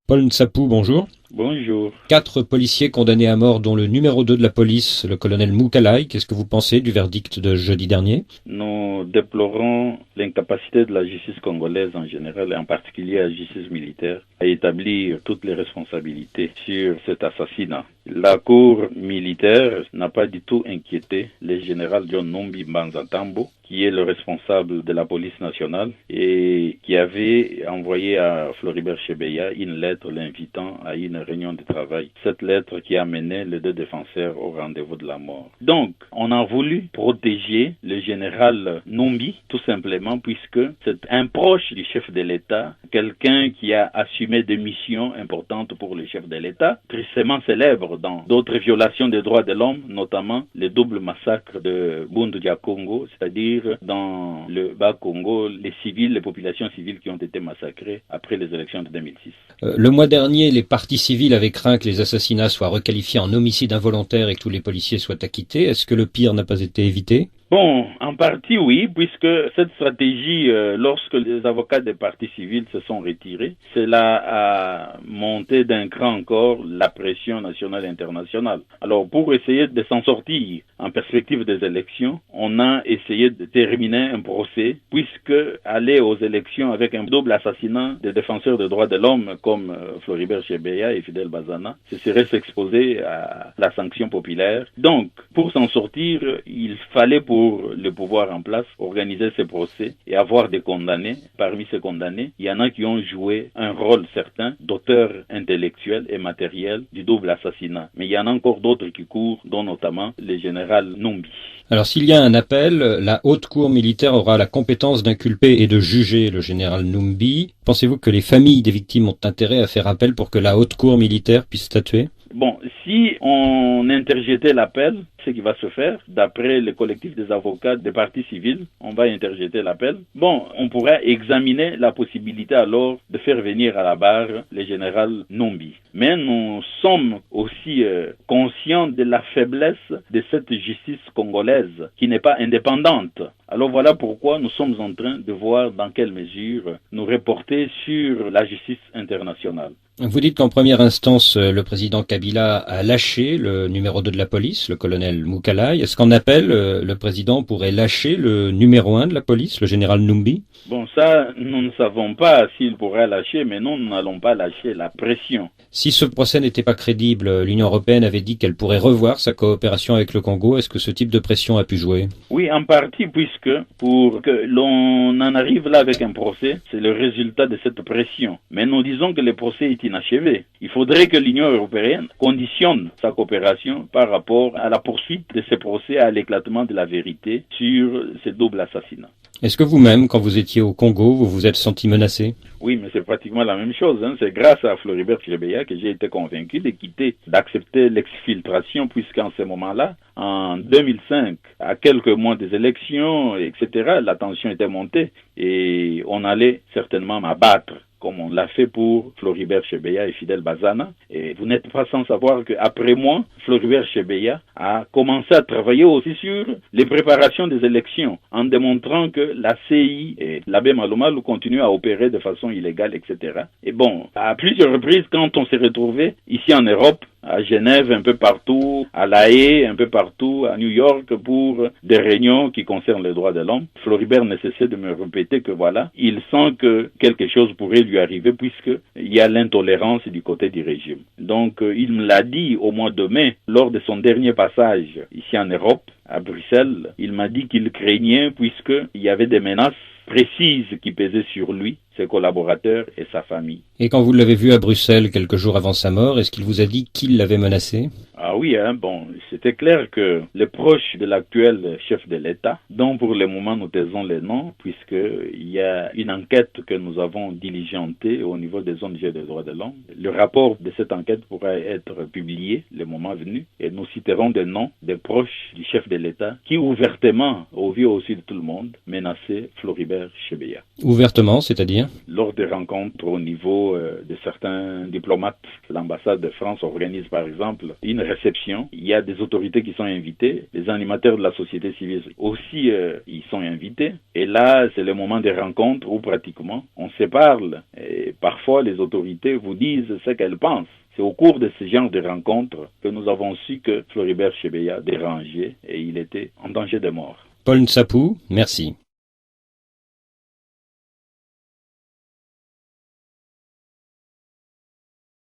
Paul Ntsapou, bonjour. Bonjour. 4 policiers condamnés à mort, dont le numéro 2 de la police, le colonel Moukalai. Qu'est-ce que vous pensez du verdict de jeudi dernier? Nous déplorons l'incapacité de la justice congolaise en général et en particulier la justice militaire à établir toutes les responsabilités sur cet assassinat. La cour militaire n'a pas du tout inquiété le général John Numbi Mbanza-Tambo, qui est le responsable de la police nationale et qui avait envoyé à Floribert Chebeya une lettre l'invitant à une réunion de travail. Cette lettre qui a mené les deux défenseurs au rendez-vous de la mort. Donc, on a voulu protéger le général Numbi, tout simplement, puisque c'est un proche du chef de l'État, quelqu'un qui a assumé des missions importantes pour le chef de l'État, tristement célèbre dans d'autres violations des droits de l'homme, notamment le double massacre de Bundu-Dia Congo, c'est-à-dire dans le Bas-Congo, les populations civiles qui ont été massacrées après les élections de 2006. Le mois dernier, les partis civils avaient craint que les assassinats soient requalifiés en homicide involontaire et que tous les policiers soient acquittés. Est-ce que le pire n'a pas été évité? Bon, en partie oui, puisque cette stratégie, lorsque les avocats des partis civils se sont retirés, cela a monté d'un cran encore la pression nationale et internationale. Alors pour essayer de s'en sortir en perspective des élections, on a essayé de terminer un procès, puisque aller aux élections avec un double assassinat des défenseurs des droits de l'homme comme Floribert Chebeya et Fidel Bazana, ce serait s'exposer à la sanction populaire. Donc, pour s'en sortir, il fallait pour le pouvoir en place, organiser ces procès et avoir des condamnés. Parmi ces condamnés, il y en a qui ont joué un rôle certain d'auteur intellectuel et matériel du double assassinat. Mais il y en a encore d'autres qui courent, dont notamment le général Numbi. Alors s'il y a un appel, la haute cour militaire aura la compétence d'inculper et de juger le général Numbi. Pensez-vous que les familles des victimes ont intérêt à faire appel pour que la haute cour militaire puisse statuer? Bon, si on interjetait l'appel, ce qui va se faire, d'après le collectif des avocats des partis civils, on va interjeter l'appel. Bon, on pourra examiner la possibilité alors de faire venir à la barre le général Numbi. Mais nous sommes aussi conscients de la faiblesse de cette justice congolaise qui n'est pas indépendante. Alors voilà pourquoi nous sommes en train de voir dans quelle mesure nous reporter sur la justice internationale. Vous dites qu'en première instance, le président Kabila a lâché le numéro 2 de la police, le colonel Moukalai. Est-ce qu'en appel, le président pourrait lâcher le numéro 1 de la police, le général Numbi? Bon, ça, nous ne savons pas s'il pourrait lâcher, mais nous n'allons pas lâcher la pression. Si ce procès n'était pas crédible, l'Union européenne avait dit qu'elle pourrait revoir sa coopération avec le Congo. Est-ce que ce type de pression a pu jouer? Oui, en partie, puisque pour que l'on en arrive là avec un procès, c'est le résultat de cette pression. Mais nous disons que le procès est inachevé. Il faudrait que l'Union européenne conditionne sa coopération par rapport à la poursuite de ce procès, à l'éclatement de la vérité sur ce double assassinat. Est-ce que vous-même, quand vous étiez au Congo, vous vous êtes senti menacé? Oui, mais c'est pratiquement la même chose. C'est grâce à Floribert Chebeya que j'ai été convaincu de quitter, d'accepter l'exfiltration, puisqu'en ce moment-là, en 2005, à quelques mois des élections, etc., la tension était montée et on allait certainement m'abattre, comme on l'a fait pour Floribert Chebeya et Fidel Bazana. Et vous n'êtes pas sans savoir qu'après moi, Floribert Chebeya a commencé à travailler aussi sur les préparations des élections, en démontrant que la CI et l'abbé Malomalou continuent à opérer de façon illégale, etc. Et bon, à plusieurs reprises, quand on s'est retrouvé ici en Europe, à Genève, un peu partout, à La Haye, un peu partout, à New York, pour des réunions qui concernent les droits de l'homme, Floribert ne cessait de me répéter que voilà, il sent que quelque chose pourrait lui arriver puisqu'il y a l'intolérance du côté du régime. Donc, il me l'a dit au mois de mai, lors de son dernier passage ici en Europe, à Bruxelles. Il m'a dit qu'il craignait puisqu'il y avait des menaces précises qui pesaient sur lui, ses collaborateurs et sa famille. Et quand vous l'avez vu à Bruxelles quelques jours avant sa mort, est-ce qu'il vous a dit qu'il l'avait menacé? Ah oui, bon, c'était clair que les proches de l'actuel chef de l'État, dont pour le moment nous taisons les noms, puisqu'il y a une enquête que nous avons diligentée au niveau des ONG des droits de l'homme. Le rapport de cette enquête pourra être publié le moment venu et nous citerons des noms des proches du chef de l'État qui ouvertement, au vu aussi de tout le monde, menaçaient Floribert Chebeya. Ouvertement, c'est-à-dire? C'est-à-dire? Lors des rencontres au niveau de certains diplomates, l'ambassade de France organise par exemple une réception. Il y a des autorités qui sont invitées, les animateurs de la société civile aussi ils sont invités. Et là, c'est le moment des rencontres où pratiquement on se parle. Et parfois, les autorités vous disent ce qu'elles pensent. C'est au cours de ce genre de rencontres que nous avons su que Floribert Chebeya dérangeait et il était en danger de mort. Paul Nsapou, merci.